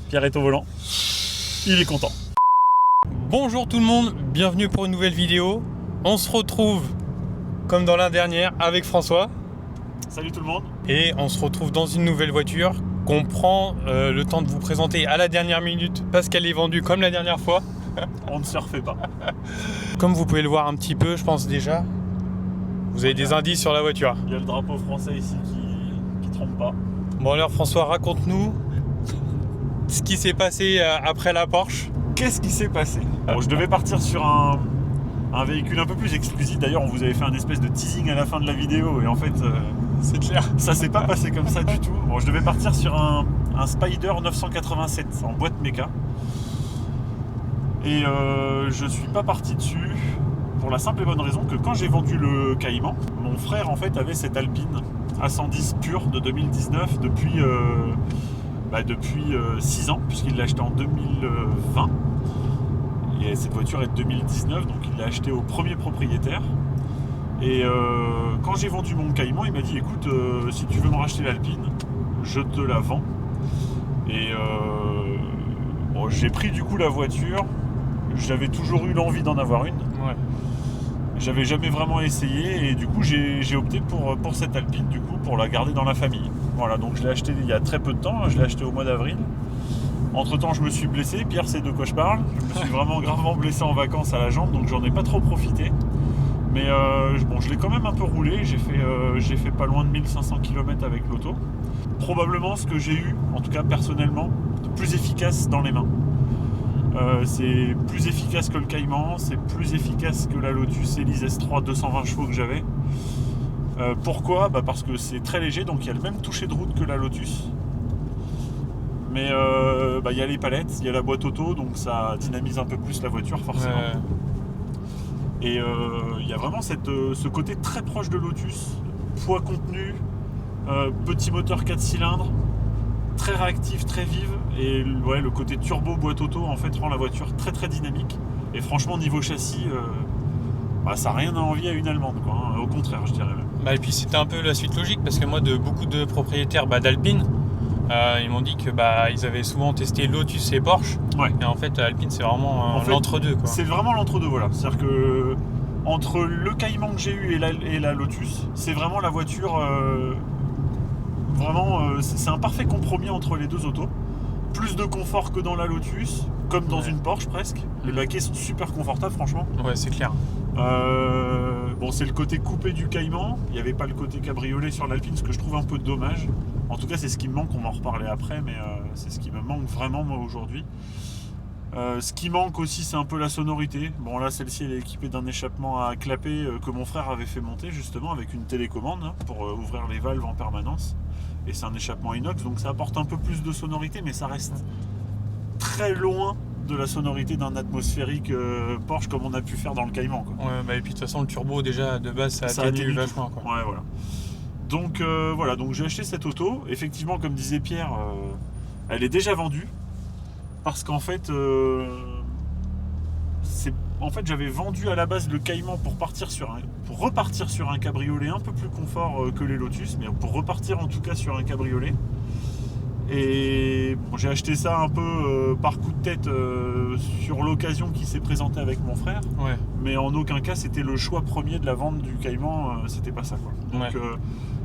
Pierre est au volant. Il est content. Bonjour tout le monde, bienvenue pour une nouvelle vidéo. On se retrouve, comme dans la dernière, avec François. Salut tout le monde. Et on se retrouve dans une nouvelle voiture qu'on prend le temps de vous présenter à la dernière minute parce qu'elle est vendue comme la dernière fois. On ne se refait pas. Comme vous pouvez le voir un petit peu, je pense déjà, vous avez des indices sur la voiture. Il y a le drapeau français ici qui trompe pas. Bon alors François, raconte-nous ce qui s'est passé après la Porsche. Qu'est-ce qui s'est passé? Bon, je devais partir sur un véhicule un peu plus exclusif. D'ailleurs, on vous avait fait un espèce de teasing à la fin de la vidéo et en fait, C'est clair. ça s'est pas passé comme ça du tout. Bon, je devais partir sur un Spider 987 en boîte méca. Et je suis pas parti dessus pour la simple et bonne raison que quand j'ai vendu le Cayman, mon frère en fait avait cette Alpine A110 pure de 2019 depuis 6 ans, puisqu'il l'a acheté en 2020. Et cette voiture est de 2019, donc il l'a acheté au premier propriétaire. Et quand j'ai vendu mon Cayman, il m'a dit écoute, si tu veux me racheter l'Alpine, je te la vends. Et bon, j'ai pris du coup la voiture. J'avais toujours eu l'envie d'en avoir une. Ouais. J'avais jamais vraiment essayé et du coup j'ai opté pour cette Alpine du coup pour la garder dans la famille. Voilà, donc je l'ai acheté il y a très peu de temps, je l'ai acheté au mois d'avril. Entre temps je me suis blessé, Pierre sait de quoi je parle. Je me suis vraiment gravement blessé en vacances à la jambe, donc j'en ai pas trop profité. Mais bon, je l'ai quand même un peu roulé, j'ai fait pas loin de 1500 km avec l'auto. Probablement ce que j'ai eu, en tout cas personnellement, de plus efficace dans les mains. C'est plus efficace que le Cayman, c'est plus efficace que la Lotus Elise S3 220 chevaux que j'avais. Pourquoi ? Parce que c'est très léger, donc il y a le même toucher de route que la Lotus. Mais il y a les palettes, il y a la boîte auto, donc ça dynamise un peu plus la voiture forcément. Ouais. Et il y a vraiment ce côté très proche de Lotus, poids contenu, petit moteur 4 cylindres, très réactif, très vive, et ouais, le côté turbo boîte auto en fait rend la voiture très très dynamique. Et franchement niveau châssis, ça n'a rien à envier à une allemande quoi, hein. Au contraire je dirais même. Et puis c'était un peu la suite logique parce que moi de beaucoup de propriétaires d'Alpine, ils m'ont dit que ils avaient souvent testé Lotus et Porsche. Ouais. Et en fait Alpine c'est vraiment En fait, l'entre-deux quoi. C'est vraiment l'entre-deux, voilà. C'est-à-dire que entre le Cayman que j'ai eu et la Lotus, c'est vraiment la voiture. C'est un parfait compromis entre les deux autos. Plus de confort que dans la Lotus, comme dans une Porsche presque. Les baquets sont super confortables, franchement. Ouais, c'est clair. Bon, c'est le côté coupé du Cayman. Il n'y avait pas le côté cabriolet sur l'Alpine, ce que je trouve un peu dommage. En tout cas, c'est ce qui me manque. On va en reparler après, mais c'est ce qui me manque vraiment moi aujourd'hui. Ce qui manque aussi, c'est un peu la sonorité. Bon, là, celle-ci, elle est équipée d'un échappement à clapet que mon frère avait fait monter justement avec une télécommande pour ouvrir les valves en permanence. Et c'est un échappement inox, donc ça apporte un peu plus de sonorité, mais ça reste très loin de la sonorité d'un atmosphérique Porsche comme on a pu faire dans le Cayman, quoi. Ouais, et puis de toute façon, le turbo déjà de base ça atténue vachement quoi. Ouais, voilà. Donc voilà, donc j'ai acheté cette auto. Effectivement, comme disait Pierre, elle est déjà vendue. Parce qu'en fait, j'avais vendu à la base le Cayman pour repartir sur un cabriolet un peu plus confort que les Lotus, mais pour repartir en tout cas sur un cabriolet. Et bon, j'ai acheté ça un peu par coup de tête sur l'occasion qui s'est présentée avec mon frère. Ouais. Mais en aucun cas c'était le choix premier de la vente du Cayman, c'était pas ça quoi. Donc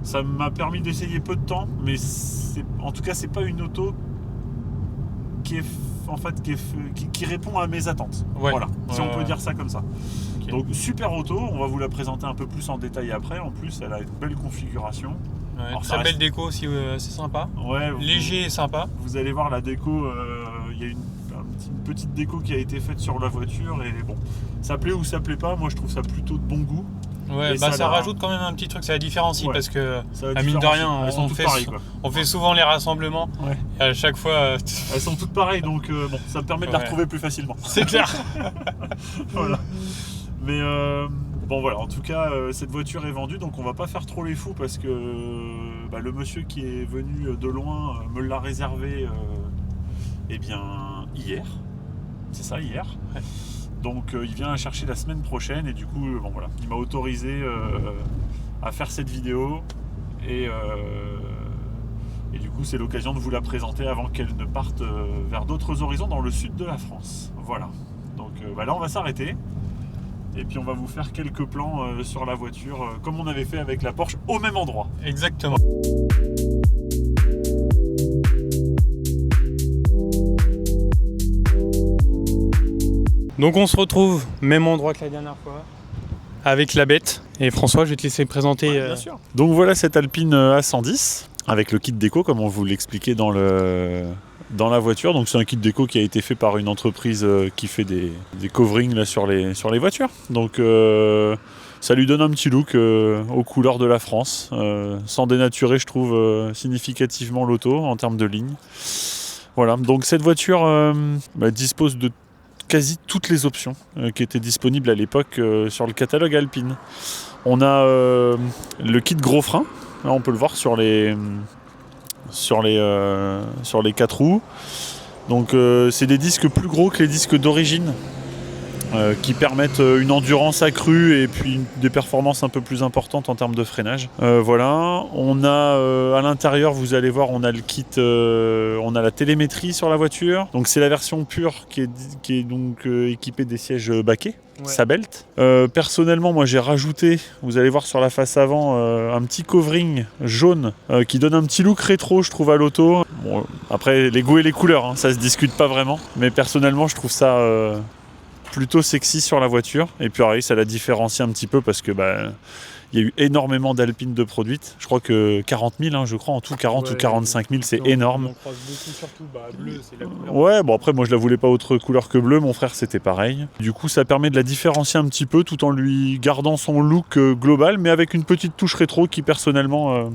ça m'a permis d'essayer peu de temps, mais en tout cas c'est pas une auto qui répond à mes attentes. Ouais. Voilà, si on peut dire ça comme ça. Okay. Donc super auto, on va vous la présenter un peu plus en détail après. En plus, elle a une belle configuration. Ouais, Alors, très belle déco aussi, c'est sympa. Ouais, léger et sympa. Vous allez voir la déco, il y a une petite déco qui a été faite sur la voiture et bon, ça plaît ou ça plaît pas, moi je trouve ça plutôt de bon goût. Ouais, ça rajoute quand même un petit truc, ça la différencie parce que à mine de rien, on fait souvent les rassemblements. Ouais. Et à chaque fois, elles sont toutes pareilles, donc ça me permet de la retrouver plus facilement. C'est clair. Voilà. Mais bon voilà, en tout cas, cette voiture est vendue, donc on va pas faire trop les fous parce que le monsieur qui est venu de loin me l'a réservé hier. C'est ça, hier. Ouais. Donc il vient la chercher la semaine prochaine et du coup il m'a autorisé à faire cette vidéo et Et du coup, c'est l'occasion de vous la présenter avant qu'elle ne parte vers d'autres horizons dans le sud de la France. Voilà. Donc là, on va s'arrêter. Et puis, on va vous faire quelques plans sur la voiture, comme on avait fait avec la Porsche, au même endroit. Exactement. Donc on se retrouve, même endroit que la dernière fois, avec la bête. Et François, je vais te laisser présenter. Bien sûr. Donc voilà cette Alpine A110, avec le kit déco, comme on vous l'expliquait dans la voiture. Donc c'est un kit déco qui a été fait par une entreprise qui fait des coverings là, sur les voitures. Donc ça lui donne un petit look aux couleurs de la France, sans dénaturer, je trouve, significativement l'auto en termes de ligne. Voilà, donc cette voiture dispose de quasi toutes les options qui étaient disponibles à l'époque sur le catalogue Alpine. On a le kit gros frein, là on peut le voir sur les 4 roues. Donc c'est des disques plus gros que les disques d'origine qui permettent une endurance accrue et puis des performances un peu plus importantes en termes de freinage. Voilà, on a à l'intérieur, vous allez voir, on a le kit, on a la télémétrie sur la voiture. Donc c'est la version pure qui est donc équipée des sièges baquets. Ouais. Sabelt. Personnellement, moi j'ai rajouté, vous allez voir sur la face avant, un petit covering jaune qui donne un petit look rétro, je trouve, à l'auto. Bon, après, les goûts et les couleurs, ça se discute pas vraiment. Mais personnellement, je trouve ça plutôt sexy sur la voiture. Et puis pareil, ça la différencie un petit peu parce que il y a eu énormément d'Alpines de produites. Je crois que 40 000, je crois, en tout 40 ou 45 000, c'est énorme. On croise beaucoup, surtout bleu, c'est la couleur. Ouais, bon après, moi je la voulais pas autre couleur que bleu, mon frère c'était pareil. Du coup, ça permet de la différencier un petit peu tout en lui gardant son look global, mais avec une petite touche rétro qui personnellement...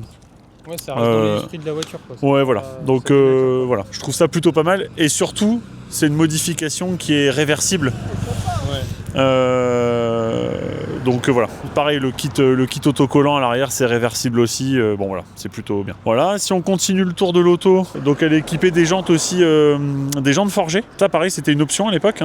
Ouais, ça reste dans l'esprit de la voiture, quoi. Ouais, voilà. Donc voilà, je trouve ça plutôt pas mal. Et surtout, c'est une modification qui est réversible. Ouais. Donc voilà, pareil, le kit autocollant à l'arrière, c'est réversible aussi. Bon voilà, c'est plutôt bien. Voilà, si on continue le tour de l'auto, donc elle est équipée des jantes aussi, des jantes forgées. Ça pareil, c'était une option à l'époque,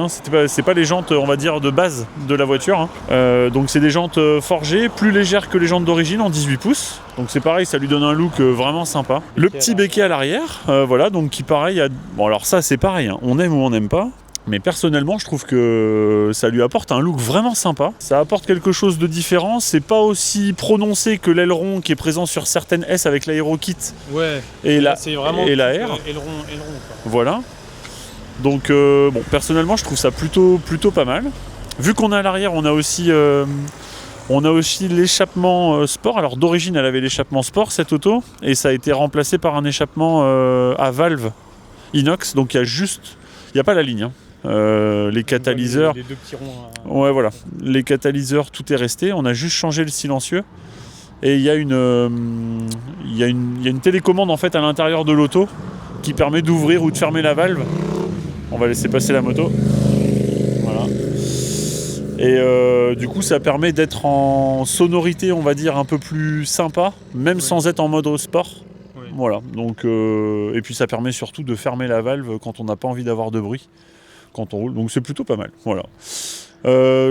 c'est pas les jantes, on va dire, de base de la voiture. Donc c'est des jantes forgées, plus légères que les jantes d'origine, en 18 pouces. Donc c'est pareil, ça lui donne un look vraiment sympa. Le petit béquet à l'arrière, voilà, donc qui pareil, bon alors ça c'est pareil, on aime ou on n'aime pas. Mais personnellement, je trouve que ça lui apporte un look vraiment sympa. Ça apporte quelque chose de différent. C'est pas aussi prononcé que l'aileron qui est présent sur certaines S avec l'aérokit. Ouais. Et la R. Aileron, quoi. Voilà. Donc, bon, personnellement, je trouve ça plutôt pas mal. Vu qu'on a à l'arrière, on a aussi l'échappement sport. Alors d'origine, elle avait l'échappement sport, cette auto. Et ça a été remplacé par un échappement à valve inox. Donc il n'y a pas la ligne. Les catalyseurs, les deux petits ronds. Ouais, voilà. Les catalyseurs, tout est resté. On a juste changé le silencieux. Et il y a une télécommande en fait à l'intérieur de l'auto qui permet d'ouvrir ou de fermer la valve. On va laisser passer la moto. Voilà. Et du coup, ça permet d'être en sonorité, on va dire, un peu plus sympa, même sans être en mode sport. Oui. Voilà. Donc, et puis ça permet surtout de fermer la valve quand on n'a pas envie d'avoir de bruit quand on roule, donc c'est plutôt pas mal. Voilà.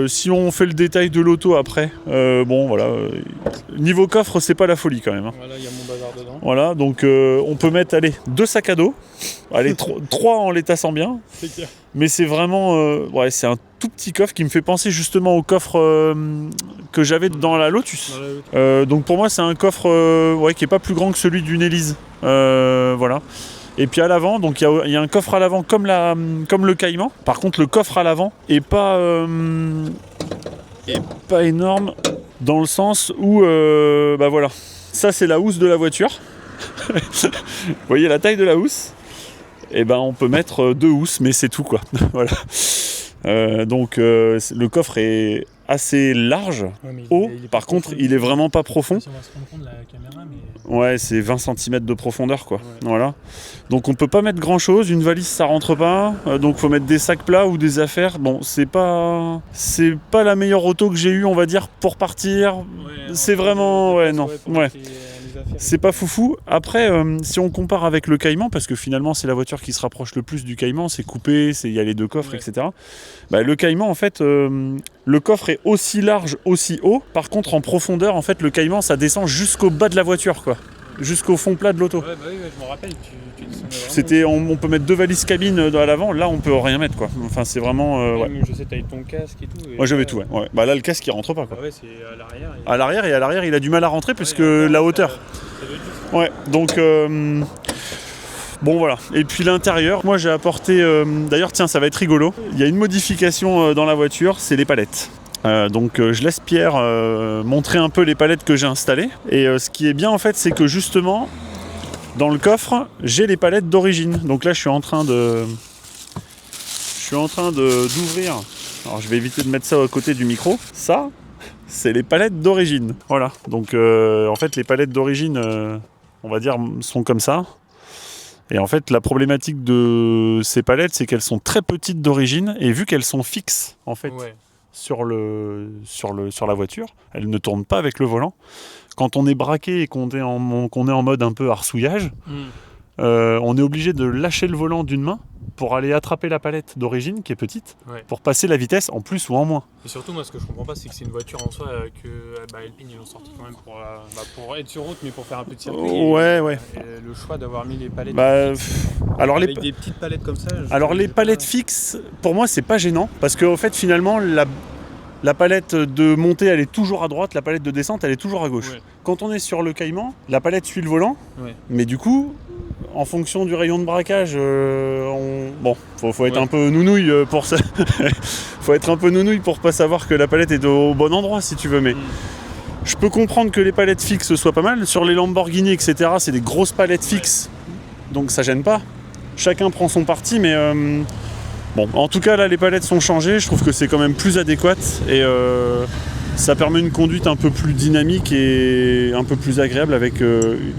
Si on fait le détail de l'auto après, bon voilà, niveau coffre c'est pas la folie quand même. Voilà, il y a mon bazar dedans. Voilà, donc on peut mettre 2 sacs à dos, 3 en les tassant bien. C'est clair. Mais c'est vraiment, c'est un tout petit coffre qui me fait penser justement au coffre que j'avais dans la Lotus. Donc pour moi c'est un coffre qui est pas plus grand que celui d'une Élise. Voilà. Et puis à l'avant, donc il y a un coffre à l'avant comme le Cayman. Par contre, le coffre à l'avant est pas énorme dans le sens où, voilà, ça c'est la housse de la voiture. Vous voyez la taille de la housse ? Et on peut mettre 2 housses, mais c'est tout quoi. Voilà. Donc le coffre est assez large, haut. Par contre, il est vraiment pas profond. On va se rendre compte de la caméra, mais... Ouais, c'est 20 cm de profondeur quoi. Ouais. Voilà. Donc on peut pas mettre grand chose, une valise ça rentre pas, donc faut mettre des sacs plats ou des affaires. Bon, c'est pas la meilleure auto que j'ai eue, on va dire, pour partir. Ouais, c'est vraiment c'est pas foufou. Après, si on compare avec le Cayman, parce que finalement c'est la voiture qui se rapproche le plus du Cayman, c'est coupé, il y a les 2 coffres, etc. Le Cayman, en fait, le coffre est aussi large, aussi haut. Par contre, en profondeur, en fait, le Cayman, ça descend jusqu'au bas de la voiture, quoi. jusqu'au fond plat de l'auto. Ouais, bah oui, je me rappelle. On peut mettre 2 valises cabine à l'avant, là on peut rien mettre quoi. Enfin c'est vraiment... Je sais, t'avais ton casque et tout. Moi j'avais tout, ouais. Bah là le casque il rentre pas quoi. Ouais, c'est à l'arrière. À l'arrière il a du mal à rentrer parce que la hauteur. Ouais, donc... Bon voilà, et puis l'intérieur, moi j'ai apporté, d'ailleurs tiens ça va être rigolo, il y a une modification dans la voiture, c'est les palettes. Donc je laisse Pierre montrer un peu les palettes que j'ai installées. Et ce qui est bien en fait c'est que justement dans le coffre j'ai les palettes d'origine. Donc là je suis en train d'ouvrir, alors je vais éviter de mettre ça à côté du micro, ça c'est les palettes d'origine. Voilà, donc en fait les palettes d'origine on va dire sont comme ça. Et en fait, la problématique de ces palettes, c'est qu'elles sont très petites d'origine, et vu qu'elles sont fixes, en fait, sur la voiture, elles ne tournent pas avec le volant. Quand on est braqué et qu'on est en mode un peu arsouillage, on est obligé de lâcher le volant d'une main pour aller attraper la palette d'origine, qui est petite, pour passer la vitesse en plus ou en moins. Et surtout, moi, ce que je comprends pas, c'est que c'est une voiture en soi que Alpine, ils l'ont sorti quand même pour être sur route, mais pour faire un peu de circuit. Ouais. Et le choix d'avoir mis les palettes avec des petites palettes comme ça. Alors les palettes fixes, pour moi, c'est pas gênant, parce qu'en fait, finalement, la palette de montée, elle est toujours à droite, la palette de descente, elle est toujours à gauche. Ouais. Quand on est sur le Cayman, la palette suit le volant, mais du coup, en fonction du rayon de braquage, faut être un peu nounouille pour ça. Faut être un peu nounouille pour pas savoir que la palette est au bon endroit, si tu veux, mais je peux comprendre que les palettes fixes soient pas mal. Sur les Lamborghini, etc., c'est des grosses palettes fixes, donc ça gêne pas. Chacun prend son parti, mais... Bon, en tout cas, là, les palettes sont changées. Je trouve que c'est quand même plus adéquat et ça permet une conduite un peu plus dynamique et un peu plus agréable avec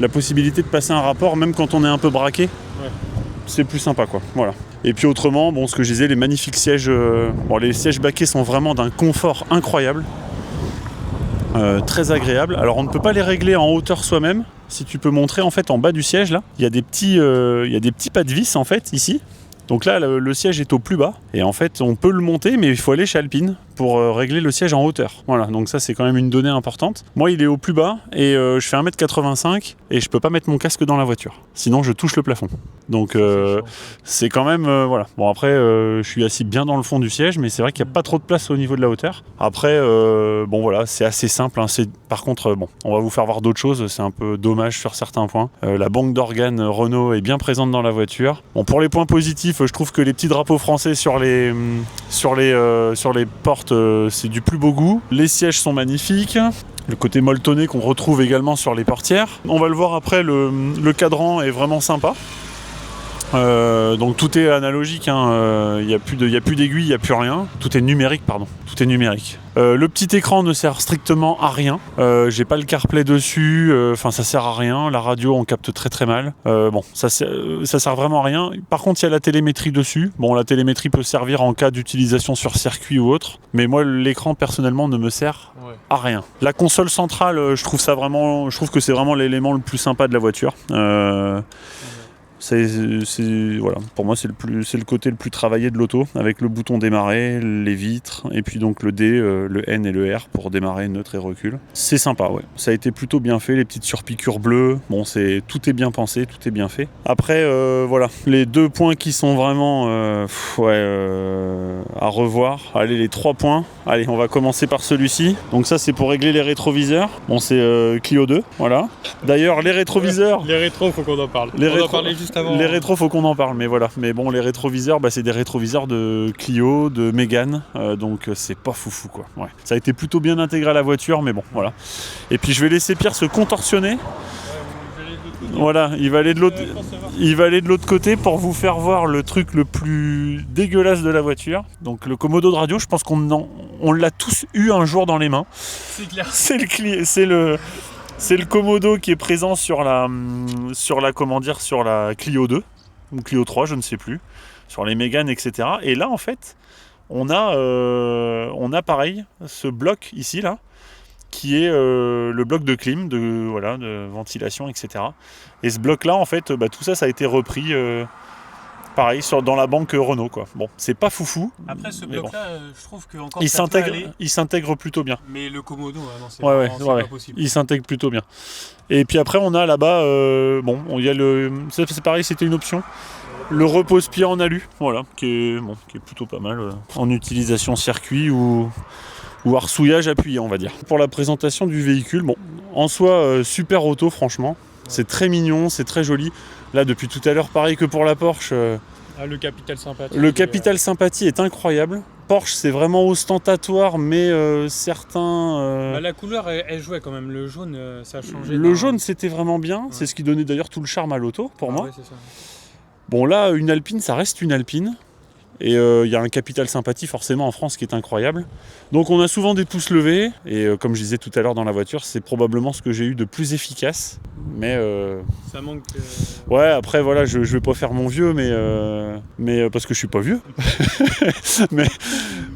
la possibilité de passer un rapport, même quand on est un peu braqué. Ouais. C'est plus sympa, quoi. Voilà. Et puis autrement, bon, ce que je disais, les magnifiques sièges. Les sièges baquets sont vraiment d'un confort incroyable. Très agréable. Alors, on ne peut pas les régler en hauteur soi-même. Si tu peux montrer, en fait, en bas du siège, là, il y a des petits pas de vis, en fait, ici. Donc là, le siège est au plus bas. Et en fait, on peut le monter, mais il faut aller chez Alpine pour régler le siège en hauteur. Voilà, donc ça, c'est quand même une donnée importante. Moi, il est au plus bas et je fais 1m85 et je peux pas mettre mon casque dans la voiture. Sinon, je touche le plafond. Donc, c'est quand même... voilà. Bon, après, je suis assis bien dans le fond du siège, mais c'est vrai qu'il n'y a pas trop de place au niveau de la hauteur. Après, voilà, c'est assez simple. Hein. Par contre, on va vous faire voir d'autres choses. C'est un peu dommage sur certains points. La banque d'organes Renault est bien présente dans la voiture. Bon, pour les points positifs, je trouve que les petits drapeaux français sur les portes, c'est du plus beau goût. Les sièges sont magnifiques. Le côté molletonné qu'on retrouve également sur les portières. On va le voir après, le cadran est vraiment sympa. Donc tout est analogique, hein. Il n'y a plus d'aiguille, il n'y a plus rien. Tout est numérique, pardon. Tout est numérique. Le petit écran ne sert strictement à rien. J'ai pas le CarPlay dessus. Ça sert à rien. La radio, on capte très très mal. Ça sert vraiment à rien. Par contre, il y a la télémétrie dessus. Bon, la télémétrie peut servir en cas d'utilisation sur circuit ou autre. Mais moi, l'écran personnellement ne me sert à rien. La console centrale, je trouve que c'est vraiment l'élément le plus sympa de la voiture. Voilà. Pour moi, c'est le côté le plus travaillé de l'auto, avec le bouton démarrer, les vitres, et puis donc le D, le N et le R pour démarrer, neutre et recul. C'est sympa, ouais. Ça a été plutôt bien fait, les petites surpiqûres bleues. Bon, tout est bien pensé, tout est bien fait. Après, voilà, les 2 points qui sont vraiment à revoir. Allez, les 3 points. Allez, on va commencer par celui-ci. Donc ça, c'est pour régler les rétroviseurs. Bon, c'est Clio 2, voilà. D'ailleurs, les rétroviseurs... Les rétros, faut qu'on en parle. On en parlait juste avant. Les rétros, faut qu'on en parle, mais voilà. Mais bon, les rétroviseurs, c'est des rétroviseurs de Clio, de Mégane, donc c'est pas foufou, quoi. Ouais. Ça a été plutôt bien intégré à la voiture, mais bon, voilà. Et puis je vais laisser Pierre se contorsionner. Voilà, il va aller de l'autre côté pour vous faire voir le truc le plus dégueulasse de la voiture. Donc le commodo de radio, je pense qu'on l'a tous eu un jour dans les mains. C'est clair. C'est le commodo qui est présent sur la Clio 2 ou Clio 3, je ne sais plus, sur les Mégane, etc. Et là, en fait, on a pareil ce bloc ici là, qui est le bloc de clim, de ventilation, etc. Et ce bloc-là, en fait, tout ça a été repris pareil, dans la banque Renault, quoi. Bon, c'est pas foufou. Après, ce mais bon. bloc-là, je trouve que encore Il s'intègre plutôt bien. Mais le Komodo, non, c'est Ouais, pas possible. Il s'intègre plutôt bien. Et puis après, on a là-bas, il y a c'est pareil, c'était une option. Le repose-pied en alu, voilà, qui est plutôt pas mal en utilisation circuit ou arsouillage appuyé, on va dire. Pour la présentation du véhicule, bon, en soi, super auto, franchement. Ouais. C'est très mignon, c'est très joli. Là, depuis tout à l'heure, pareil que pour la Porsche. Le capital sympathie. Le capital sympathie est incroyable. Porsche, c'est vraiment ostentatoire, mais certains... la couleur, elle jouait quand même. Le jaune, ça a changé. Le jaune, c'était vraiment bien. Ouais. C'est ce qui donnait d'ailleurs tout le charme à l'auto, pour moi. Ouais, c'est ça. Bon, là, une Alpine, ça reste une Alpine. Et il y a un capital sympathie forcément en France qui est incroyable. Donc on a souvent des pouces levés. Et comme je disais tout à l'heure dans la voiture, c'est probablement ce que j'ai eu de plus efficace. Mais ça manque... Ouais, après voilà, je vais pas faire mon vieux, mais parce que je suis pas vieux.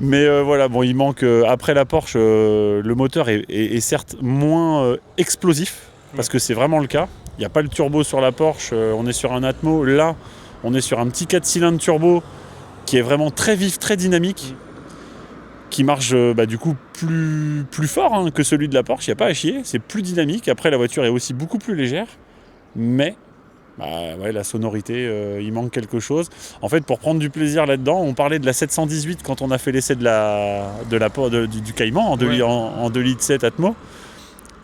mais voilà, bon, il manque... après la Porsche, le moteur est certes moins explosif, parce que c'est vraiment le cas. Il n'y a pas le turbo sur la Porsche, on est sur un Atmo. Là, on est sur un petit 4 cylindres turbo qui est vraiment très vif, très dynamique, qui marche du coup plus fort que celui de la Porsche, il n'y a pas à chier, c'est plus dynamique. Après, la voiture est aussi beaucoup plus légère, mais la sonorité, il manque quelque chose. En fait, pour prendre du plaisir là-dedans, on parlait de la 718 quand on a fait l'essai du Cayman en 2 litres 7 Atmo.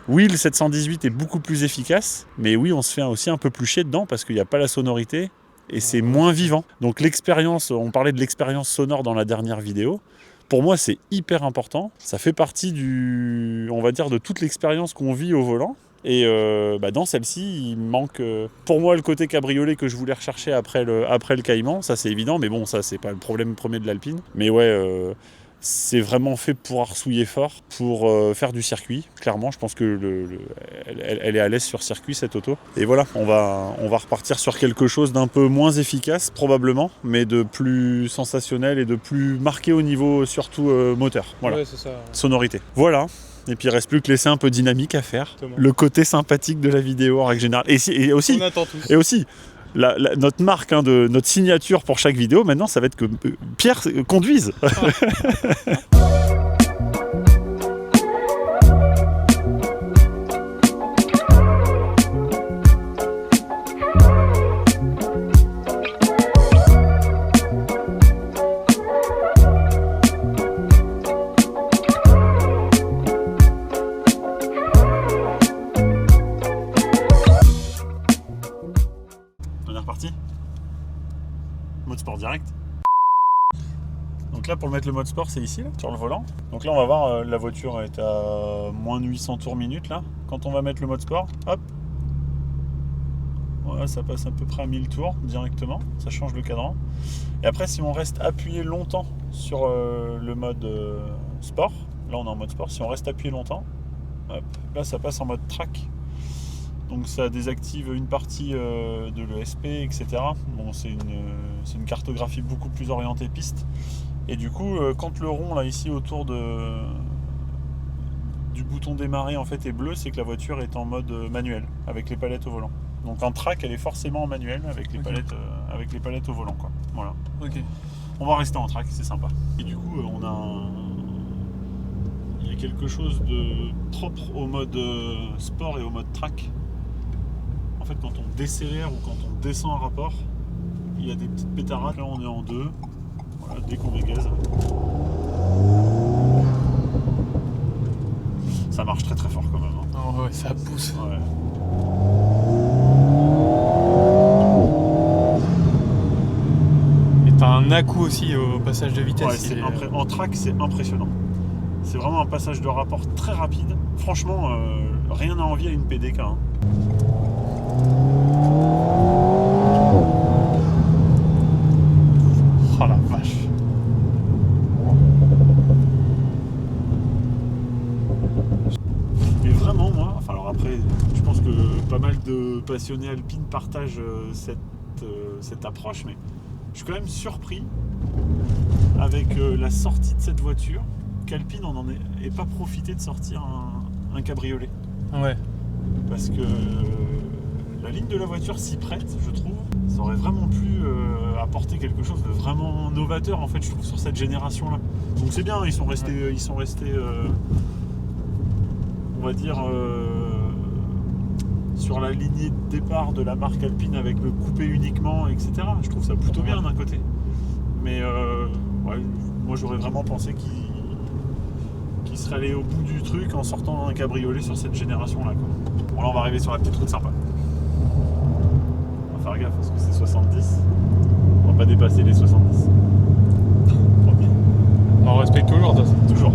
Oui, le 718 est beaucoup plus efficace, mais oui, on se fait aussi un peu plus chier dedans parce qu'il n'y a pas la sonorité. Et c'est moins vivant. Donc l'expérience, on parlait de l'expérience sonore dans la dernière vidéo. Pour moi, c'est hyper important. Ça fait partie de toute l'expérience qu'on vit au volant. Et dans celle-ci, il manque pour moi le côté cabriolet que je voulais rechercher après le Cayman. Ça, c'est évident, mais bon, ça, c'est pas le problème premier de l'Alpine. Mais ouais, c'est vraiment fait pour arsouiller fort, pour faire du circuit. Clairement, je pense que elle est à l'aise sur circuit, cette auto. Et voilà, on va repartir sur quelque chose d'un peu moins efficace, probablement, mais de plus sensationnel et de plus marqué au niveau, surtout moteur. Voilà, ouais, c'est ça. Sonorité. Voilà. Et puis il reste plus que laisser un peu dynamique à faire. Exactement. Le côté sympathique de la vidéo en règle générale. Et aussi, on attend tous. Et aussi, notre marque, de notre signature pour chaque vidéo, maintenant, ça va être que Pierre conduise. Mode sport direct. Donc là, pour mettre le mode sport, c'est ici, là, sur le volant. Donc là, on va voir, la voiture est à moins de 800 tours minute là. Quand on va mettre le mode sport, hop, voilà, ça passe à peu près à 1000 tours directement. Ça change le cadran. Et après, si on reste appuyé longtemps sur le mode sport, là on est en mode sport, si on reste appuyé longtemps, hop, là ça passe en mode track. Donc ça désactive une partie de l'ESP, etc. Bon, c'est une cartographie beaucoup plus orientée piste. Et du coup, quand le rond là ici autour du bouton démarrer en fait est bleu, c'est que la voiture est en mode manuel avec les palettes au volant. Donc en track, elle est forcément en manuel avec les palettes au volant, quoi. Voilà. Ok. On va rester en track, c'est sympa. Et du coup, il y a quelque chose de propre au mode sport et au mode track. En fait, quand on décélère ou quand on descend un rapport, il y a des petites pétarades. Là, on est en 2. Voilà, dès qu'on met gaz. Ça marche très très fort quand même. Hein. Oh ouais, ça pousse. Ouais. Et t'as un à-coup aussi au passage de vitesse. Ouais, en track, c'est impressionnant. C'est vraiment un passage de rapport très rapide. Franchement, rien n'a envie à une PDK. Hein. Oh la vache. Mais vraiment, moi, enfin alors après, je pense que pas mal de passionnés alpines partagent cette approche, mais je suis quand même surpris avec la sortie de cette voiture qu'Alpine on n'en ait pas profité de sortir un cabriolet. Ouais. Parce que la ligne de la voiture s'y prête, je trouve. Ça aurait vraiment pu apporter quelque chose de vraiment novateur, en fait, je trouve, sur cette génération-là. Donc c'est bien, ils sont restés, on va dire, sur la lignée de départ de la marque Alpine avec le coupé uniquement, etc. Je trouve ça plutôt bien d'un côté. Mais ouais, moi j'aurais vraiment pensé qu'il serait allé au bout du truc en sortant un cabriolet sur cette génération-là, quoi. Bon, là on va arriver sur la petite route sympa. On va faire gaffe parce que c'est 70. On va pas dépasser les 70. On respecte toujours, toi. Toujours.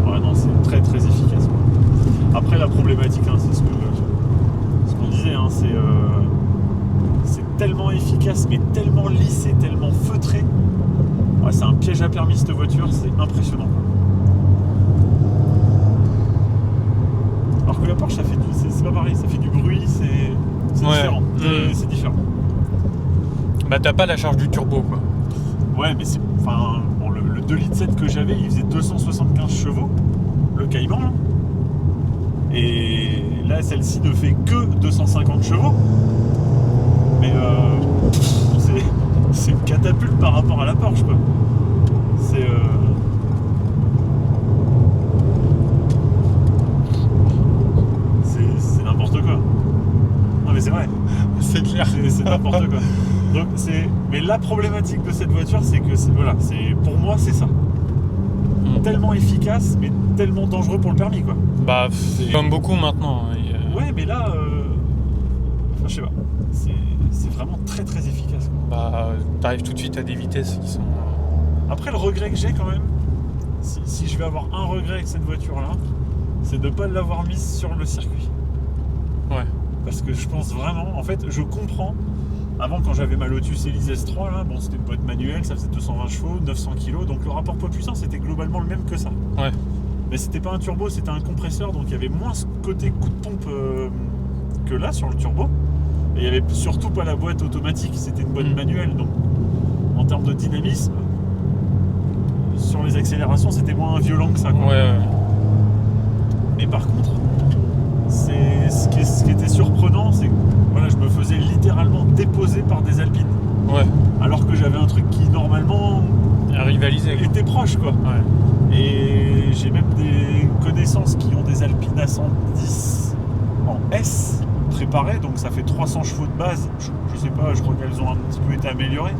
Ouais, non, c'est très très efficace, quoi. Après, la problématique, hein, c'est ce qu'on disait, hein, c'est tellement efficace, mais tellement lisse et tellement feutré. Ouais, c'est un piège à permis, cette voiture, c'est impressionnant. Alors que la Porsche, c'est pas pareil, ça fait du bruit, c'est différent. C'est différent. Bah t'as pas la charge du turbo, quoi. Ouais, mais c'est. Enfin, bon, le 2,7 litres que j'avais, il faisait 275 chevaux, le Cayman, là. Et là, celle-ci ne fait que 250 chevaux. Mais c'est une catapulte par rapport à la Porsche, quoi. C'est n'importe quoi. Non mais c'est vrai. C'est clair. C'est n'importe quoi. Donc mais la problématique de cette voiture, c'est que pour moi c'est ça. Tellement efficace, mais tellement dangereux pour le permis, quoi. Bah comme beaucoup maintenant. Ouais, mais là, enfin, je sais pas. C'est vraiment très très efficace, quoi. Bah t'arrives tout de suite à des vitesses qui sont. Après, le regret que j'ai quand même, si je vais avoir un regret avec cette voiture-là, c'est de ne pas l'avoir mise sur le circuit. Ouais. Parce que je pense vraiment, en fait, je comprends. Avant, quand j'avais ma Lotus Elise S3, là, bon, c'était une boîte manuelle, ça faisait 220 chevaux, 900 kg, donc le rapport poids-puissance était globalement le même que ça. Ouais. Mais c'était pas un turbo, c'était un compresseur, donc il y avait moins ce côté coup de pompe que là sur le turbo. Et il y avait surtout pas la boîte automatique, c'était une boîte manuelle, donc en termes de dynamisme, sur les accélérations, c'était moins violent que ça, quoi. Ouais. Mais par contre, ce qui était surprenant, c'est que voilà, je me faisais littéralement déposer par des Alpines. Ouais. Alors que j'avais un truc qui normalement Rivalisé. était proche, quoi. Ouais. Et j'ai même des connaissances qui ont des Alpines à 110 en S préparées, donc ça fait 300 chevaux de base. Je sais pas, je crois qu'elles ont un petit peu été améliorées.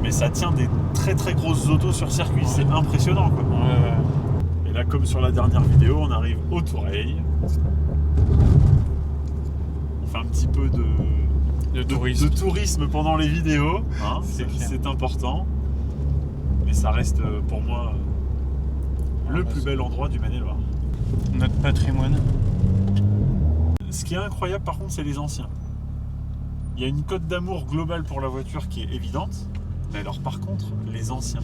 Mais ça tient des très très grosses autos sur circuit, ouais. C'est impressionnant, quoi. Ouais. Et là, comme sur la dernière vidéo, on arrive au Toureil. On fait un petit peu de tourisme pendant les vidéos, hein, c'est important. Mais ça reste pour moi le plus bel endroit du Maine-et-Loire. Notre patrimoine. Ce qui est incroyable par contre, c'est les anciens. Il y a une cote d'amour globale pour la voiture qui est évidente. Mais alors par contre, les anciens.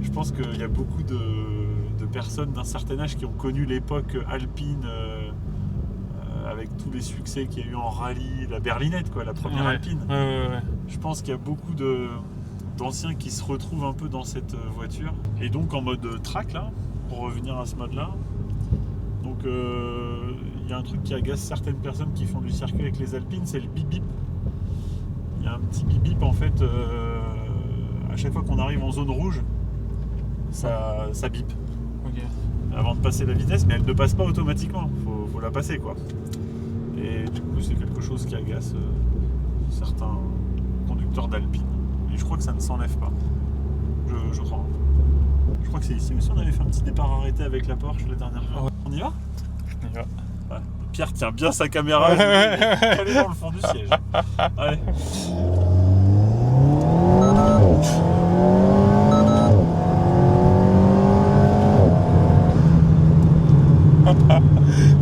Je pense qu'il y a beaucoup de personnes d'un certain âge qui ont connu l'époque alpine avec tous les succès qu'il y a eu en rallye, la berlinette, quoi, la première alpine. Ouais. Je pense qu'il y a beaucoup d'anciens qui se retrouvent un peu dans cette voiture. Et donc en mode track, là, pour revenir à ce mode-là. Donc il y a un truc qui agace certaines personnes qui font du circuit avec les alpines, c'est le bip bip. Il y a un petit bip bip en fait, à chaque fois qu'on arrive en zone rouge, ça bip. Okay. Avant de passer la vitesse, mais elle ne passe pas automatiquement, faut la passer, quoi. Et du coup c'est quelque chose qui agace certains conducteurs d'Alpine. Et je crois que ça ne s'enlève pas. Je crois. Je crois que c'est ici aussi on avait fait un petit départ arrêté avec la Porsche la dernière fois. Ouais. On y va ? On y va. Ouais. Pierre tient bien sa caméra, elle est dans le fond du siège. Allez.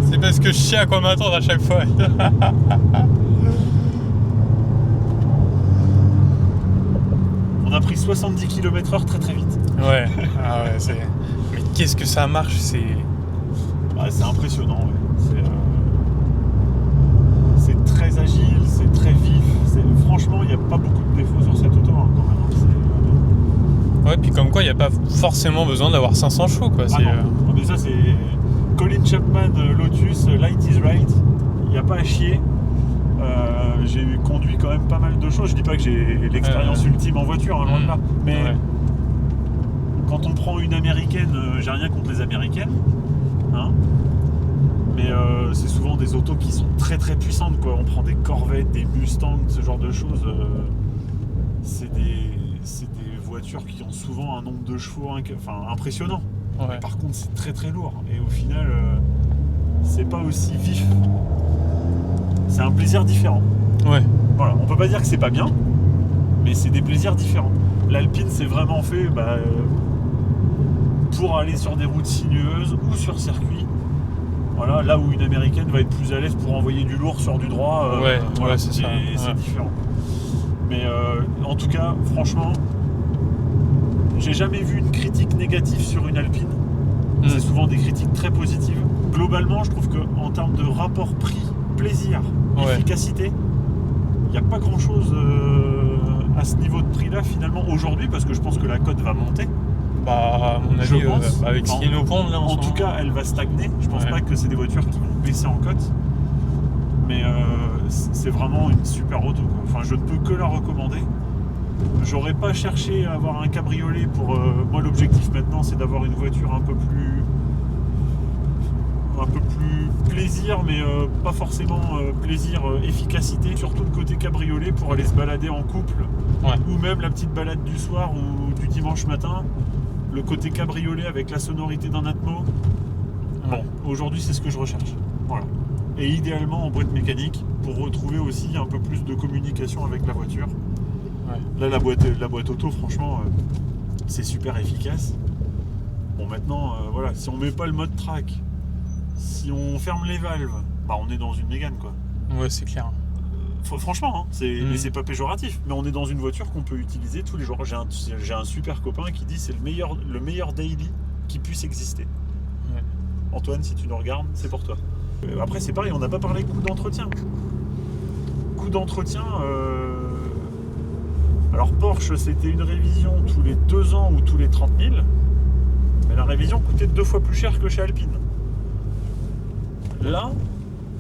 C'est parce que je sais à quoi m'attendre à chaque fois. On a pris 70 km/h très très vite. Ouais, mais qu'est-ce que ça marche, c'est impressionnant, ouais. C'est très agile, c'est très vif. Franchement, il n'y a pas beaucoup de défauts sur cette auto, hein, quand même. Ouais, puis comme quoi, il n'y a pas forcément besoin d'avoir 500 chevaux, quoi. Ah non, mais ça c'est Colin Chapman, Lotus, Light is Right. Il n'y a pas à chier. J'ai conduit quand même pas mal de choses. Je dis pas que j'ai l'expérience ultime en voiture, hein, loin de là. Mais quand on prend une américaine, j'ai rien contre les américaines, hein. Mais c'est souvent des autos qui sont très très puissantes, quoi. On prend des Corvettes, des Mustangs, ce genre de choses. C'est des voitures qui ont souvent un nombre de chevaux impressionnant. Ouais. Mais par contre, c'est très très lourd. Et au final, c'est pas aussi vif. C'est un plaisir différent. Ouais. Voilà, on peut pas dire que c'est pas bien, mais c'est des plaisirs différents. L'Alpine, c'est vraiment fait pour aller sur des routes sinueuses ou sur circuit. Voilà, là où une américaine va être plus à l'aise pour envoyer du lourd sur du droit. Ouais, c'est ça. C'est différent. Mais en tout cas, franchement, j'ai jamais vu une critique négative sur une Alpine. C'est souvent des critiques très positives. Globalement, je trouve qu'en termes de rapport prix-plaisir, efficacité, il n'y a pas grand chose à ce niveau de prix là finalement aujourd'hui, parce que je pense que la cote va monter. Bah, à mon avis, avec ce qui est nos pompes là en tout cas, elle va stagner. Je pense pas que c'est des voitures qui vont baisser en cote, mais c'est vraiment une super auto, quoi. Enfin, je ne peux que la recommander. J'aurais pas cherché à avoir un cabriolet pour moi. L'objectif maintenant, c'est d'avoir une voiture un peu plus plaisir, mais pas forcément plaisir efficacité, surtout le côté cabriolet pour aller se balader en couple, ou même la petite balade du soir ou du dimanche matin. Le côté cabriolet avec la sonorité d'un Atmo, bon, aujourd'hui c'est ce que je recherche. Voilà. Et idéalement en boîte mécanique pour retrouver aussi un peu plus de communication avec la voiture. Là, la boîte auto, franchement, c'est super efficace. Bon, maintenant, voilà, si on met pas le mode track, si on ferme les valves, bah on est dans une Mégane, quoi. Ouais, c'est clair. Franchement, hein, mais c'est pas péjoratif, mais on est dans une voiture qu'on peut utiliser tous les jours. J'ai un super copain qui dit c'est le meilleur daily qui puisse exister. Ouais. Antoine, si tu nous regardes, c'est pour toi. Après, c'est pareil, on n'a pas parlé coût d'entretien. Coût d'entretien, alors Porsche, c'était une révision tous les 2 ans ou tous les 30 000, mais la révision coûtait 2 fois plus cher que chez Alpine. Là,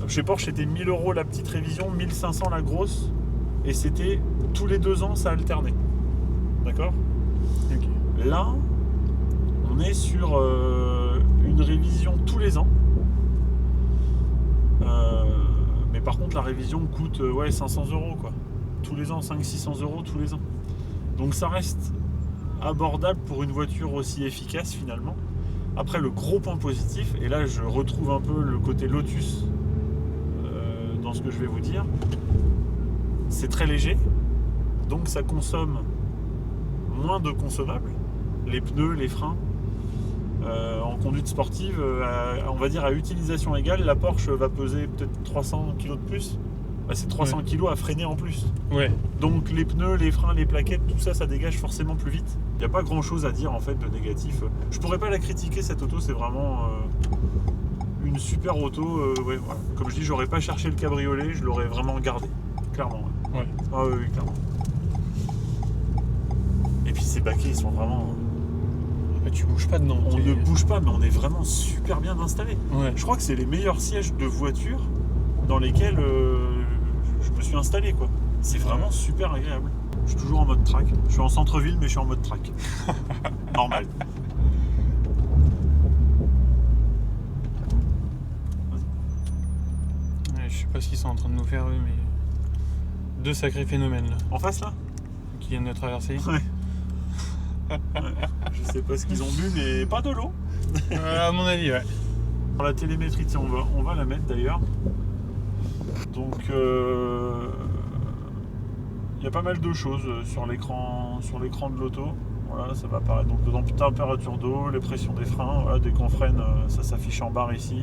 chez Porsche, c'était 1 000 € la petite révision, 1 500 la grosse, et c'était tous les 2 ans, ça alternait. D'accord ? Là, on est sur une révision tous les ans. Mais par contre, la révision coûte 500 € quoi. Tous les ans, 500-600 € tous les ans. Donc ça reste abordable pour une voiture aussi efficace finalement. Après, le gros point positif, et là je retrouve un peu le côté Lotus dans ce que je vais vous dire, c'est très léger, donc ça consomme moins de consommables, les pneus, les freins. En conduite sportive, on va dire à utilisation égale, la Porsche va peser peut-être 300 kg de plus. C'est 300 kg à freiner en plus. Ouais. Donc les pneus, les freins, les plaquettes, tout ça, ça dégage forcément plus vite. Il n'y a pas grand chose à dire en fait de négatif. Je pourrais pas la critiquer, cette auto, c'est vraiment une super auto. Voilà. Comme je dis, j'aurais pas cherché le cabriolet, je l'aurais vraiment gardé. Clairement. Ouais. Ah oui, clairement. Et puis ces baquets, ils sont vraiment... Tu bouges pas dedans. On ne bouge pas, mais on est vraiment super bien installé. Ouais. Je crois que c'est les meilleurs sièges de voiture dans lesquels je me suis installé, quoi. C'est vraiment super agréable. Je suis toujours en mode track. Je suis en centre-ville, mais je suis en mode track. Normal. Ouais, je sais pas ce qu'ils sont en train de nous faire eux, mais 2 sacrés phénomènes là, En face, là ? qui viennent de traverser. Ouais. Je sais pas ce qu'ils ont bu, mais pas de l'eau. À mon avis, ouais. Pour la télémétrie, tiens, on va la mettre d'ailleurs. Donc, il y a pas mal de choses sur l'écran de l'auto. Voilà, ça va apparaître donc dedans température d'eau, les pressions des freins. Voilà, dès qu'on freine, ça s'affiche en barre ici.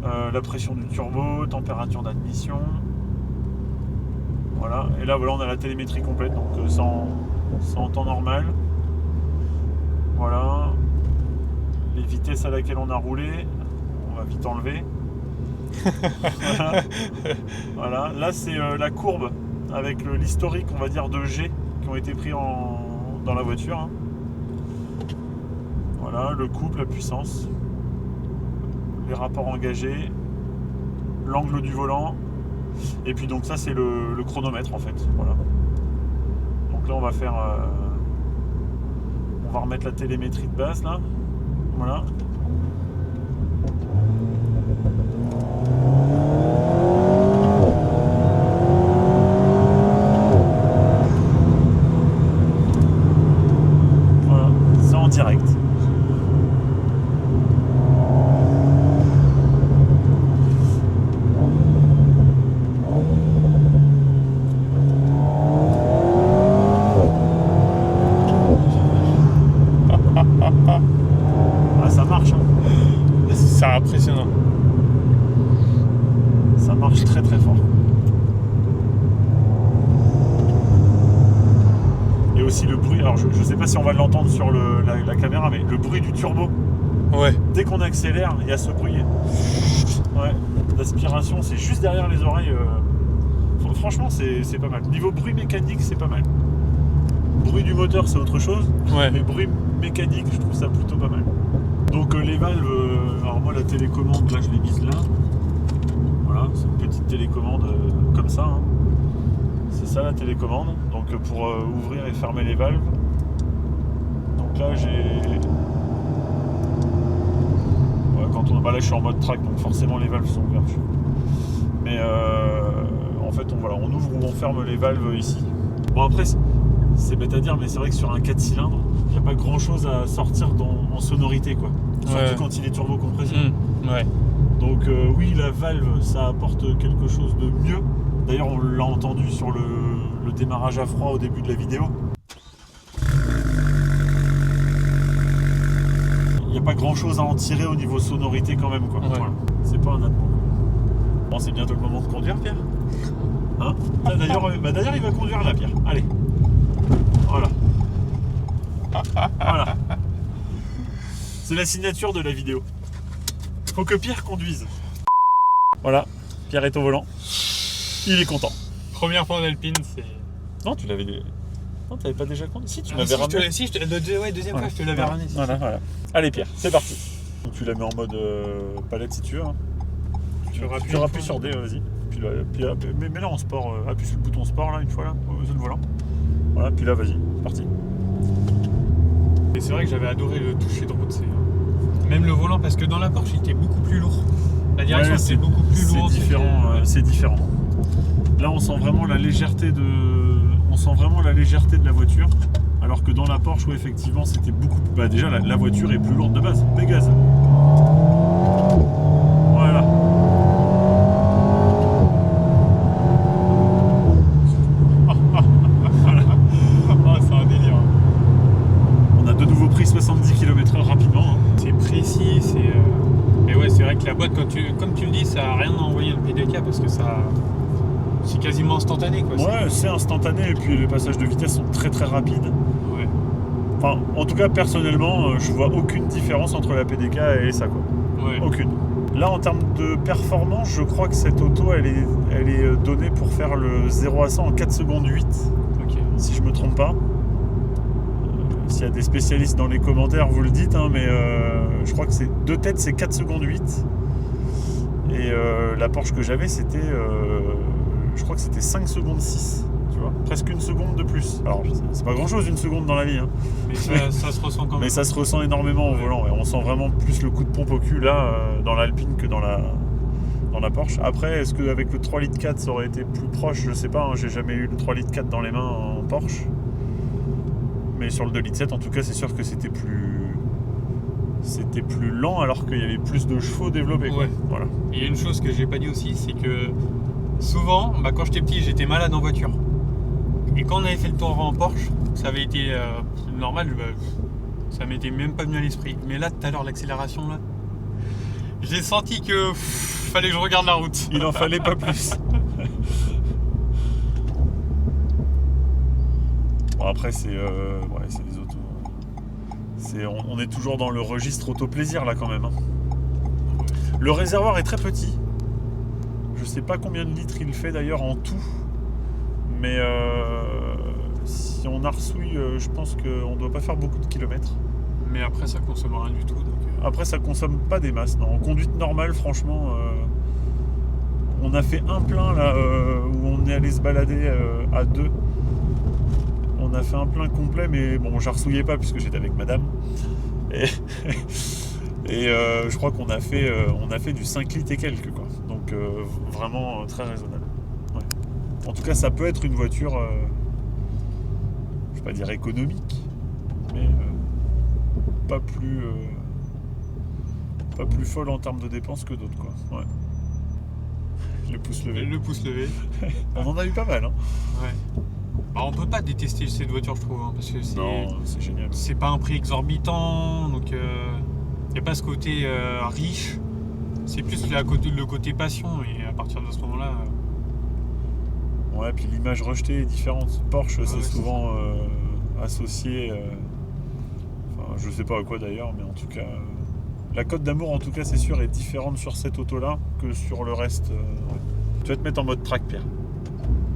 La pression du turbo, température d'admission. Voilà, et là voilà, on a la télémétrie complète, donc ça en temps normal. Voilà, les vitesses à laquelle on a roulé, on va vite enlever. Voilà. Là c'est la courbe avec l'historique, on va dire, de G qui ont été pris en dans la voiture. Hein. Voilà, le couple, la puissance, les rapports engagés, l'angle du volant, et puis donc ça c'est le chronomètre en fait. Voilà. Donc là on va faire, on va remettre la télémétrie de base là. Voilà. Voilà, c'est en direct. Ah, ça marche, hein. C'est impressionnant. Ça marche très très fort. Et aussi le bruit, alors je sais pas si on va l'entendre sur la caméra, mais le bruit du turbo. Ouais. Dès qu'on accélère, il y a ce bruit. Ouais, d'aspiration, c'est juste derrière les oreilles. Franchement, c'est pas mal. Niveau bruit mécanique, c'est pas mal. Bruit du moteur, c'est autre chose. Ouais. Mais bruit mécanique, je trouve ça plutôt pas mal. Donc les valves, alors moi la télécommande, là je l'ai mise là. Voilà, c'est une petite télécommande comme ça. Hein. C'est ça la télécommande. Donc pour ouvrir et fermer les valves. Donc là j'ai... Ouais, quand on... bah là je suis en mode track, donc forcément les valves sont ouvertes. Mais en fait on ouvre ou on ferme les valves ici. Bon après c'est bête à dire, mais c'est vrai que sur un 4 cylindres, il n'y a pas grand chose à sortir en sonorité quoi. Surtout quand il est turbo-compressé. Ouais. Donc oui, la valve, ça apporte quelque chose de mieux. D'ailleurs, on l'a entendu sur le démarrage à froid au début de la vidéo. Il n'y a pas grand chose à en tirer au niveau sonorité quand même quoi. Ouais. Voilà. C'est pas un atmo. Bon, c'est bientôt le moment de conduire, Pierre. Hein d'ailleurs, il va conduire là, Pierre. Allez. Voilà. Voilà. C'est la signature de la vidéo. Faut que Pierre conduise. Voilà, Pierre est au volant. Il est content. Première fois en Alpine, c'est... Non, tu l'avais... Non, tu n'avais pas déjà conduit. Si, tu Ah, m'avais ramené. Deuxième fois, je te l'avais ramené. Voilà. Allez, Pierre, c'est parti. Donc, tu la mets en mode palette si tu veux. Hein. Tu rappuies sur D, vas-y. Puis là, mets-la en sport. Appuie sur le bouton sport, là, une fois, là, au le volant. Voilà, puis là, vas-y, c'est parti. Et c'est vrai que j'avais adoré le toucher de route. Même le volant, parce que dans la Porsche, il était beaucoup plus lourd. La direction, c'était beaucoup plus lourde. C'est différent, c'est différent. Là, on sent vraiment la légèreté de la voiture. Alors que dans la Porsche, où effectivement, c'était beaucoup... Bah déjà, la voiture est plus lourde de base. Pégase. Voilà. C'est un délire. On a de nouveau pris 70 km/h rapidement. Hein. C'est précis, c'est... Mais ouais, c'est vrai que la boîte, comme tu le dis, ça n'a rien à envoyer le PDK parce que ça... C'est quasiment instantané, quoi. Ouais, c'est instantané et puis les passages de vitesse sont très très rapides. Ouais. Enfin, en tout cas, personnellement, je vois aucune différence entre la PDK et ça, quoi. Ouais. Aucune. Là, en termes de performance, je crois que cette auto, elle est donnée pour faire le 0 à 100 en 4 secondes 8, Ok. si je me trompe pas. S'il y a des spécialistes dans les commentaires, vous le dites, hein, mais je crois que c'est de tête, c'est 4 secondes 8. Et la Porsche que j'avais, c'était... je crois que c'était 5 secondes 6, tu vois, presque une seconde de plus. Alors, c'est pas grand chose une seconde dans la vie, hein. Mais ça se ressent quand même. Mais ça se ressent énormément au volant. Ouais. On sent vraiment plus le coup de pompe au cul là, dans l'Alpine que dans la Porsche. Après, est-ce qu'avec le 3 litres 4 ça aurait été plus proche? Je sais pas, hein. J'ai jamais eu le 3 litres 4 dans les mains en Porsche. Mais sur le 2 litres 7, en tout cas, c'est sûr que c'était plus lent alors qu'il y avait plus de chevaux développés. Quoi. Ouais. Voilà. Et il y a une chose que j'ai pas dit aussi, c'est que souvent, quand j'étais petit, j'étais malade en voiture. Et quand on avait fait le tour en Porsche, ça avait été normal, ça m'était même pas venu à l'esprit. Mais là, tout à l'heure, l'accélération, là, j'ai senti que fallait que je regarde la route. Il en fallait pas plus. Bon, après, c'est les autos. On est toujours dans le registre auto-plaisir, là, quand même. Hein. Le réservoir est très petit. Je sais pas combien de litres il fait, d'ailleurs, en tout. Mais si on arsouille, je pense qu'on ne doit pas faire beaucoup de kilomètres. Mais après, ça consomme rien du tout. Donc, Après, ça consomme pas des masses. Non. En conduite normale, franchement, on a fait un plein là où on est allé se balader à 2. On a fait un plein complet, mais bon, j'arsouillais pas puisque j'étais avec madame. Et, je crois qu'on a fait du 5 litres et quelques, quoi. Donc vraiment très raisonnable. Ouais. En tout cas, ça peut être une voiture, je vais pas dire économique, mais pas plus folle en termes de dépenses que d'autres, quoi. Ouais. Le pouce levé. Le pouce levé. On en a eu pas mal, hein. Ouais. Bah, on peut pas détester cette voiture, je trouve, hein, parce que Non, c'est génial. c'est pas un prix exorbitant, donc il n'y a pas ce côté riche. C'est plus le côté passion, et à partir de ce moment-là. Ouais, puis l'image rejetée est différente. Porsche, c'est souvent associé. Enfin, je sais pas à quoi d'ailleurs, mais en tout cas. La cote d'amour, en tout cas, c'est sûr, est différente sur cette auto-là que sur le reste. Ouais. Tu vas te mettre en mode track, Pierre.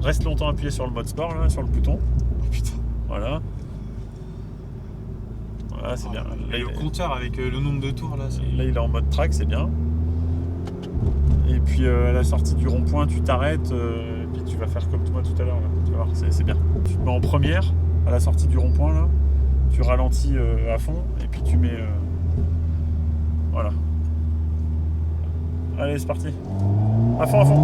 Reste longtemps appuyé sur le mode sport, là, sur le bouton. Oh putain. Voilà. Voilà, c'est bien. Là, le compteur avec le nombre de tours, là, là, il est en mode track, c'est bien. Et puis à la sortie du rond-point, tu t'arrêtes, et puis tu vas faire comme moi tout à l'heure. Là. Tu vas voir, c'est bien. Tu te mets en première, à la sortie du rond-point, là. Tu ralentis à fond, et puis tu mets... Voilà. Allez, c'est parti. À fond, à fond.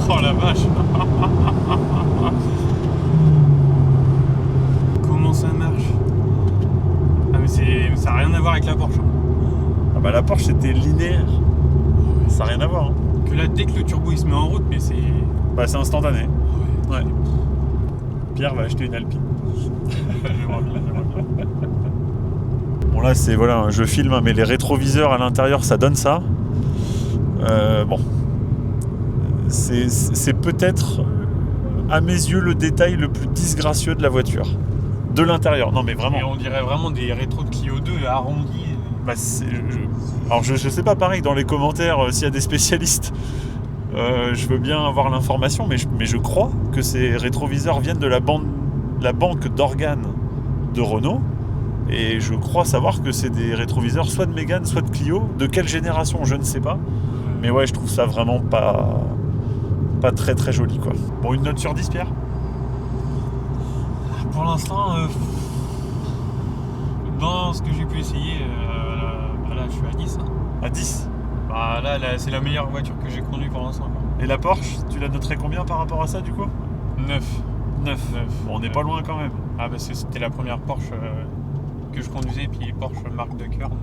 Oh la vache. Comment ça marche? Ah mais ça n'a rien à voir avec la Porsche. Ah bah la Porsche c'était linéaire. Ça n'a rien à voir. Hein. Que là, dès que le turbo il se met en route, mais c'est... Bah c'est instantané. Ouais. Pierre va acheter une Alpine. J'aimerais bien. Bon là c'est voilà, je filme hein, mais les rétroviseurs à l'intérieur ça donne ça. Bon. C'est peut-être à mes yeux le détail le plus disgracieux de la voiture. De l'intérieur. Non mais vraiment. Et on dirait vraiment des rétros de Clio 2 arrondis. Bah, alors je sais pas pareil dans les commentaires s'il y a des spécialistes. Je veux bien avoir l'information, mais je crois que ces rétroviseurs viennent de la banque d'organes de Renault. Et je crois savoir que c'est des rétroviseurs soit de Mégane, soit de Clio. De quelle génération, je ne sais pas. Mais ouais, je trouve ça vraiment pas très très joli, quoi. Bon, une note sur 10, Pierre ? Pour l'instant, dans ce que j'ai pu essayer, là je suis à 10. Hein. À 10 ? Bah là c'est la meilleure voiture que j'ai conduite pour l'instant. Quoi. Et la Porsche, tu la noterais combien par rapport à ça, du coup ? 9. 9. Bon, on n'est pas loin quand même. Ah bah c'était la première Porsche que je conduisais, puis Porsche marque de cœur. Donc,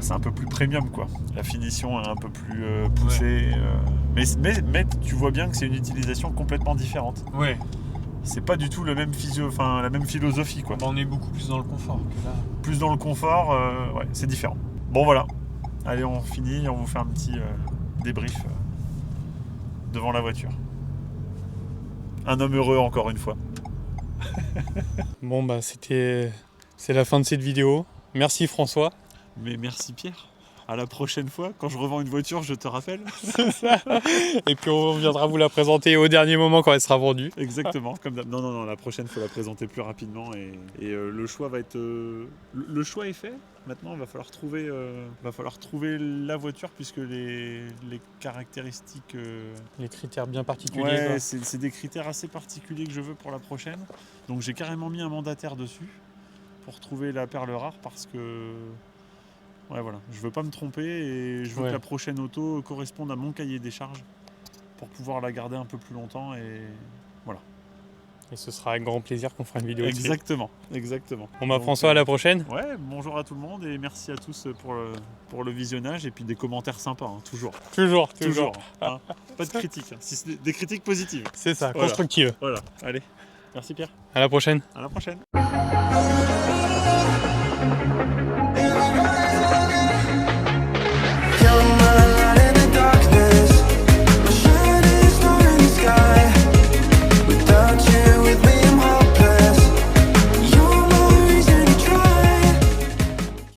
c'est un peu plus premium, quoi. La finition est un peu plus poussée. Ouais. Mais tu vois bien que c'est une utilisation complètement différente. Ouais. C'est pas du tout la même philosophie, quoi. Bah, on est beaucoup plus dans le confort que là. Plus dans le confort, ouais, c'est différent. Bon voilà. Allez, on finit, on vous fait un petit débrief devant la voiture. Un homme heureux encore une fois. Bon bah c'est la fin de cette vidéo. Merci François. Mais merci Pierre. À la prochaine fois, quand je revends une voiture, je te rappelle. C'est ça. Et puis on viendra vous la présenter au dernier moment quand elle sera vendue. Exactement. Comme non, la prochaine, il faut la présenter plus rapidement. Et le choix va être... le choix est fait. Maintenant, il va falloir trouver la voiture puisque les caractéristiques... Les critères bien particuliers. Ouais, c'est des critères assez particuliers que je veux pour la prochaine. Donc j'ai carrément mis un mandataire dessus pour trouver la perle rare parce que... Ouais, voilà, je veux pas me tromper et je veux que la prochaine auto corresponde à mon cahier des charges pour pouvoir la garder un peu plus longtemps et voilà. Et ce sera avec grand plaisir qu'on fera une vidéo. Exactement. Bon bah François, à la prochaine. Ouais, bonjour à tout le monde et merci à tous pour le visionnage et puis des commentaires sympas, hein, toujours. Toujours. Hein. Pas de critiques, hein, si c'est des critiques positives. C'est ça, constructives. Voilà, allez, merci Pierre. À la prochaine. À la prochaine.